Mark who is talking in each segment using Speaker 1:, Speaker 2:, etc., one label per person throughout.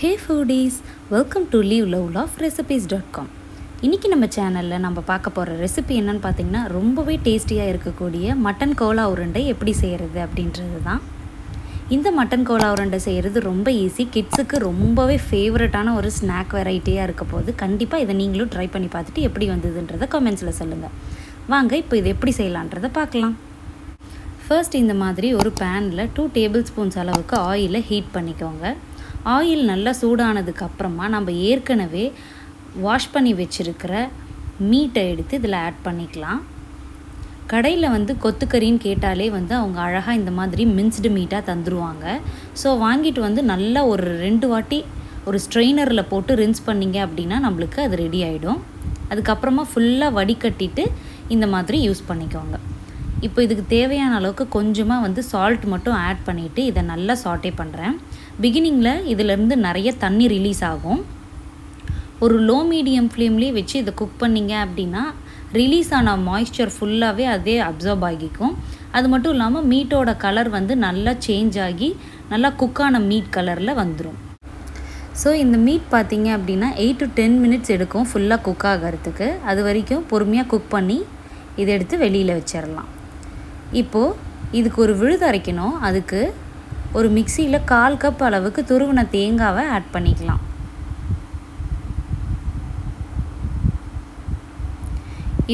Speaker 1: Hey foodies, welcome to liveloveloverecipes.com. இன்றைக்கி நம்ம சேனலில் நம்ம பார்க்க போகிற ரெசிபி என்னென்னு பார்த்தீங்கன்னா ரொம்பவே டேஸ்டியாக இருக்கக்கூடிய மட்டன் கோலா உருண்டை எப்படி செய்கிறது அப்படின்றது தான். இந்த மட்டன் கோலா உருண்டை செய்கிறது ரொம்ப ஈஸி, கிட்ஸுக்கு ரொம்பவே ஃபேவரட்டான ஒரு ஸ்நாக் வெரைட்டியாக இருக்க போது. கண்டிப்பாக இதை நீங்களும் ட்ரை பண்ணி பார்த்துட்டு எப்படி வந்ததுன்றதை கமெண்ட்ஸில் சொல்லுங்கள். வாங்க இப்போ இது எப்படி செய்யலான்றதை பார்க்கலாம். ஃபர்ஸ்ட் இந்த மாதிரி ஒரு பேனில் 2 டேபிள் ஸ்பூன்ஸ் அளவுக்கு ஆயிலை ஹீட் பண்ணிக்கோங்க. ஆயில் நல்லா சூடானதுக்கு அப்புறமா நம்ம ஏற்கனவே வாஷ் பண்ணி வச்சுருக்கிற மீட்டை எடுத்து இதில் ஆட் பண்ணிக்கலாம். கடையில் கொத்துக்கறின்னு கேட்டாலே அவங்க அழகாக இந்த மாதிரி மின்ஸ்டு மீட்டாக தந்துடுவாங்க. ஸோ வாங்கிட்டு நல்லா ஒரு 2 வாட்டி ஒரு ஸ்ட்ரெயினரில் போட்டு ரின்ஸ் பண்ணிங்க அப்படின்னா நம்மளுக்கு அது ரெடி ஆகிடும். அதுக்கப்புறமா ஃபுல்லாக வடிகட்டிட்டு இந்த மாதிரி யூஸ் பண்ணிக்கோங்க. இப்போ இதுக்கு தேவையான அளவுக்கு கொஞ்சமாக சால்ட் மட்டும் ஆட் பண்ணிவிட்டு இதை நல்லா சாட்டே பண்ணுறேன். பிகினிங்கில் இதிலேருந்து நிறைய தண்ணி ரிலீஸ் ஆகும். ஒரு லோ மீடியம் ஃப்ளேம்லேயே வச்சு இதை குக் பண்ணிங்க அப்படின்னா ரிலீஸ் ஆன மாய்ஸ்சர் ஃபுல்லாகவே அதே அப்சர்வ் ஆகிக்கும். அது மட்டும் இல்லாமல் மீட்டோட கலர் நல்லா சேஞ்ச் ஆகி நல்லா குக்கான மீட் கலரில் வந்துடும். ஸோ இந்த மீட் பார்த்திங்க அப்படின்னா 8 to 10 மினிட்ஸ் எடுக்கும் ஃபுல்லாக குக் ஆகிறதுக்கு. அது வரைக்கும் பொறுமையாக குக் பண்ணி இதை எடுத்து வெளியில் வச்சிடலாம். இப்போது இதுக்கு ஒரு விழுது அரைக்கணும். அதுக்கு ஒரு மிக்சியில் 1/4 கப் அளவுக்கு துருவின தேங்காவை ஆட் பண்ணிக்கலாம்.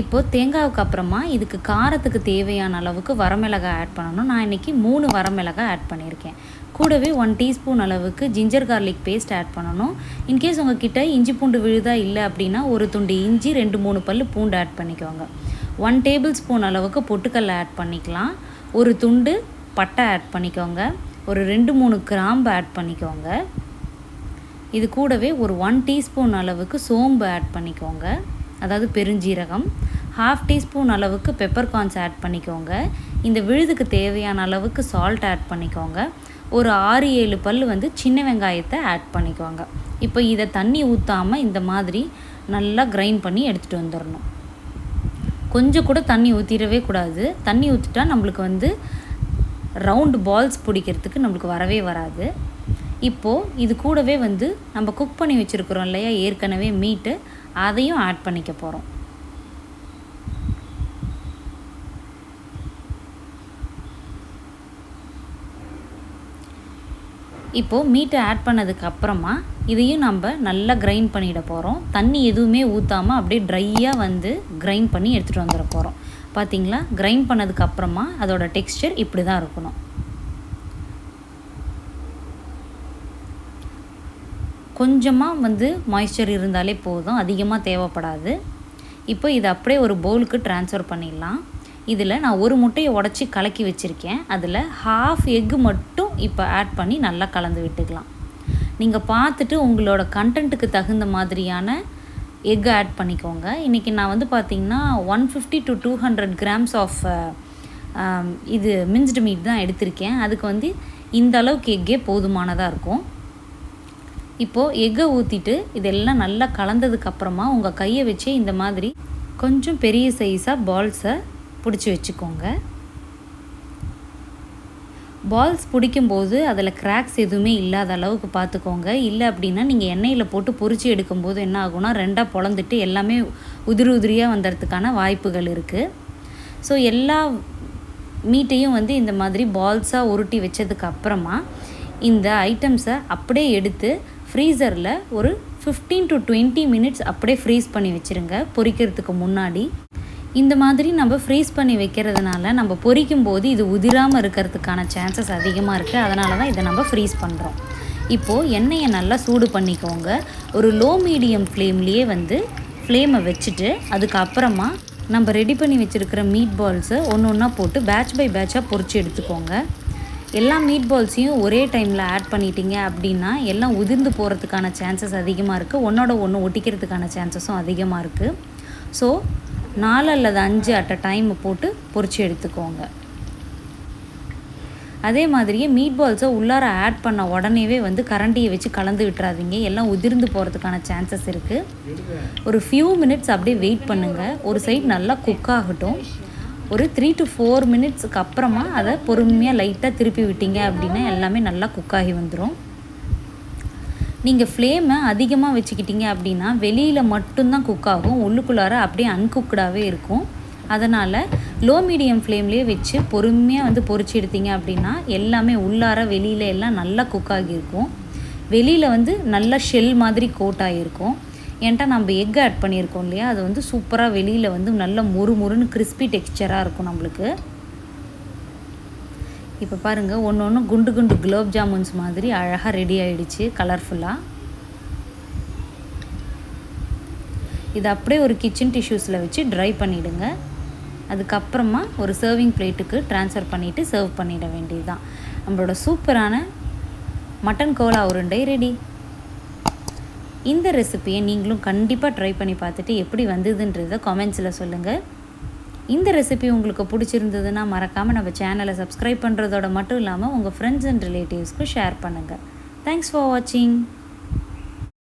Speaker 1: இப்போது தேங்காவுக்கு அப்புறமா இதுக்கு காரத்துக்கு தேவையான அளவுக்கு வரமிளகாய் ஆட் பண்ணணும். நான் இன்றைக்கி 3 வரமிளகாய் ஆட் பண்ணியிருக்கேன். கூடவே 1 டீஸ்பூன் அளவுக்கு ஜிஞ்சர் கார்லிக் பேஸ்ட் ஆட் பண்ணணும். இன்கேஸ் உங்ககிட்ட இஞ்சி பூண்டு விழுதா இல்லை அப்படின்னா ஒரு துண்டு இஞ்சி 2-3 பல் பூண்டு ஆட் பண்ணிக்கோங்க. 1 டேபிள் ஸ்பூன் அளவுக்கு பொட்டுக்கல்லை ஆட் பண்ணிக்கலாம். ஒரு துண்டு பட்டை ஆட் பண்ணிக்கோங்க. ஒரு 2-3 கிராம்பு ஆட் பண்ணிக்கோங்க. இது கூடவே ஒரு 1 டீஸ்பூன் அளவுக்கு சோம்பு ஆட் பண்ணிக்கோங்க, அதாவது பெருஞ்சீரகம். 1/2 டீஸ்பூன் அளவுக்கு பெப்பர்கார்ன்ஸ் ஆட் பண்ணிக்கோங்க. இந்த விழுதுக்கு தேவையான அளவுக்கு சால்ட் ஆட் பண்ணிக்கோங்க. ஒரு 6-7 பல் சின்ன வெங்காயத்தை ஆட் பண்ணிக்கோங்க. இப்போ இதை தண்ணி ஊற்றாமல் இந்த மாதிரி நல்லா கிரைண்ட் பண்ணி எடுத்துகிட்டு வந்துடணும். கொஞ்சம் கூட தண்ணி ஊற்றிடவே கூடாது. தண்ணி ஊற்றிட்டா நம்மளுக்கு ரவுண்டு பால்ஸ் பிடிக்கிறதுக்கு நம்மளுக்கு வரவே வராது. இப்போது இது கூடவே நம்ம குக் பண்ணி வச்சுருக்குறோம் இல்லையா ஏற்கனவே மீட்டு, அதையும் ஆட் பண்ணிக்க போகிறோம். இப்போது மீட்டை ஆட் பண்ணதுக்கு அப்புறமா இதையும் நம்ம நல்லா கிரைண்ட் பண்ணிட போகிறோம். தண்ணி எதுவுமே ஊற்றாமல் அப்படியே ட்ரையாக கிரைண்ட் பண்ணி எடுத்துகிட்டு வந்துட போகிறோம். பார்த்திங்களா, கிரைண்ட் பண்ணதுக்கு அப்புறமா அதோட டெக்ஸ்சர் இப்படி தான் இருக்கணும். கொஞ்சமாக மாய்ஸ்சர் இருந்தாலே போதும், அதிகமாக தேவைப்படாது. இப்போ இதை அப்படியே ஒரு பவுலுக்கு ட்ரான்ஸ்ஃபர் பண்ணிடலாம். இதில் நான் ஒரு முட்டையை உடச்சி கலக்கி வச்சுருக்கேன். அதில் 1/2 எக்கு மட்டும் இப்போ ஆட் பண்ணி நல்லா கலந்து விட்டுக்கலாம். நீங்கள் பார்த்துட்டு உங்களோட கண்டென்ட்டுக்கு தகுந்த மாதிரியான எக்கு ஆட் பண்ணிக்கோங்க. இன்றைக்கி நான் பார்த்திங்கன்னா 150 to 200 கிராம்ஸ் ஆஃப் இது மின்ஸ்டு மீட் தான் எடுத்திருக்கேன். அதுக்கு இந்த அளவுக்கு எக்கே போதுமானதாக இருக்கும். இப்போது எக்கை ஊற்றிட்டு இதெல்லாம் நல்லா கலந்ததுக்கப்புறமா உங்கள் கையை வச்சு இந்த மாதிரி கொஞ்சம் பெரிய சைஸாக பால்ஸை பிடிச்சி வச்சுக்கோங்க. பால்ஸ் பிடிக்கும்போது அதில் கிராக்ஸ் எதுவுமே இல்லாத அளவுக்கு பார்த்துக்கோங்க. இல்லை அப்படின்னா நீங்கள் எண்ணெயில் போட்டு பொரிச்சு எடுக்கும்போது என்ன ஆகும்னா 2ஆக பொளந்துட்டு எல்லாமே உதிரியாக வந்துறதுக்கான வாய்ப்புகள் இருக்குது. ஸோ எல்லா மீட்டையும் இந்த மாதிரி பால்ஸாக உருட்டி வச்சதுக்கு அப்புறமா இந்த ஐட்டம்ஸை அப்படியே எடுத்து ஃப்ரீசரில் ஒரு 15 to 20 மினிட்ஸ் அப்படியே ஃப்ரீஸ் பண்ணி வச்சுருங்க பொரிக்கிறதுக்கு முன்னாடி. இந்த மாதிரி நம்ம ஃப்ரீஸ் பண்ணி வைக்கிறதுனால நம்ம பொரிக்கும் போது இது உதிராமல் இருக்கிறதுக்கான சான்சஸ் அதிகமாக இருக்குது. அதனால தான் இதை நம்ம ஃப்ரீஸ் பண்ணுறோம். இப்போது எண்ணெயை நல்லா சூடு பண்ணிக்கோங்க. ஒரு லோ மீடியம் ஃப்ளேம்லேயே ஃப்ளேமை வச்சுட்டு அதுக்கப்புறமா நம்ம ரெடி பண்ணி வச்சுருக்கிற மீட் பால்ஸை ஒன்று ஒன்றா போட்டு பேட்ச் பை பேட்சாக பொரித்து எடுத்துக்கோங்க. எல்லா மீட் பால்ஸையும் ஒரே டைமில் ஆட் பண்ணிட்டீங்க அப்படின்னா எல்லாம் உதிர்ந்து போகிறதுக்கான சான்சஸ் அதிகமாக இருக்குது. ஒன்றோட ஒன்று ஒட்டிக்கிறதுக்கான சான்சஸும் அதிகமாக இருக்குது. ஸோ 4 அல்லது 5 அட் அ டைம் போட்டு பொரிச்சு எடுத்துக்கோங்க. அதே மாதிரியே மீட் பால்ஸை உள்ளார ஆட் பண்ண உடனேவே கரண்டியை வச்சு கலந்து விட்டுறாதீங்க. எல்லாம் உதிர்ந்து போகிறதுக்கான சான்சஸ் இருக்குது. ஒரு ஃபியூ மினிட்ஸ் அப்படியே வெயிட் பண்ணுங்கள். ஒரு சைடு நல்லா குக் ஆகட்டும். ஒரு 3 to 4 மினிட்ஸுக்கு அப்புறமா அதை பொறுமையாக லைட்டாக திருப்பி விட்டீங்க அப்படின்னா எல்லாமே நல்லா குக் ஆகி வந்துடும். நீங்கள் ஃப்ளேமை அதிகமாக வச்சுக்கிட்டீங்க அப்படின்னா வெளியில் மட்டும்தான் குக் ஆகும், உள்ளுக்குள்ளார அப்படியே அன்குக்கடாகவே இருக்கும். அதனால் லோ மீடியம் ஃப்ளேம்லேயே வச்சு பொறுமையாக வந்து பொரிச்சு எடுத்தீங்க அப்படின்னா எல்லாமே உள்ளார வெளியில் எல்லாம் நல்லா குக் ஆகியிருக்கும். வெளியில் வந்து நல்லா ஷெல் மாதிரி கோட் ஆகியிருக்கும். ஏன்ட்டா நம்ம எக் ஆட் பண்ணியிருக்கோம் இல்லையா, அது வந்து சூப்பராக வெளியில் வந்து நல்ல மொறுன்னு கிறிஸ்பி டெக்ஸ்சராக இருக்கும் நம்மளுக்கு. இப்போ பாருங்கள், ஒன்று குண்டு குலோப் ஜாமுன்ஸ் மாதிரி அழகாக ரெடி ஆகிடுச்சு கலர்ஃபுல்லாக. இதை அப்படியே ஒரு கிச்சன் டிஷ்யூஸில் வச்சு ட்ரை பண்ணிவிடுங்க. அதுக்கப்புறமா ஒரு சர்விங் பிளேட்டுக்கு ட்ரான்ஸ்ஃபர் பண்ணிவிட்டு சர்வ் பண்ணிட வேண்டியது தான். நம்மளோட சூப்பரான மட்டன் கோலா உருண்டை ரெடி. இந்த ரெசிபியை நீங்களும் கண்டிப்பாக ட்ரை பண்ணி பார்த்துட்டு எப்படி வந்ததுன்றதை கமெண்ட்ஸில் சொல்லுங்கள். இந்த ரெசிபி உங்களுக்கு பிடிச்சிருந்ததுன்னா மறக்காமல் நம்ம சேனலை சப்ஸ்கிரைப் பண்ணுறதோட மட்டும் இல்லாமல் உங்கள் ஃப்ரெண்ட்ஸ் அண்ட் ரிலேட்டிவ்ஸ்க்கு ஷேர் பண்ணுங்கள். தேங்க்ஸ் ஃபார் வாட்சிங்.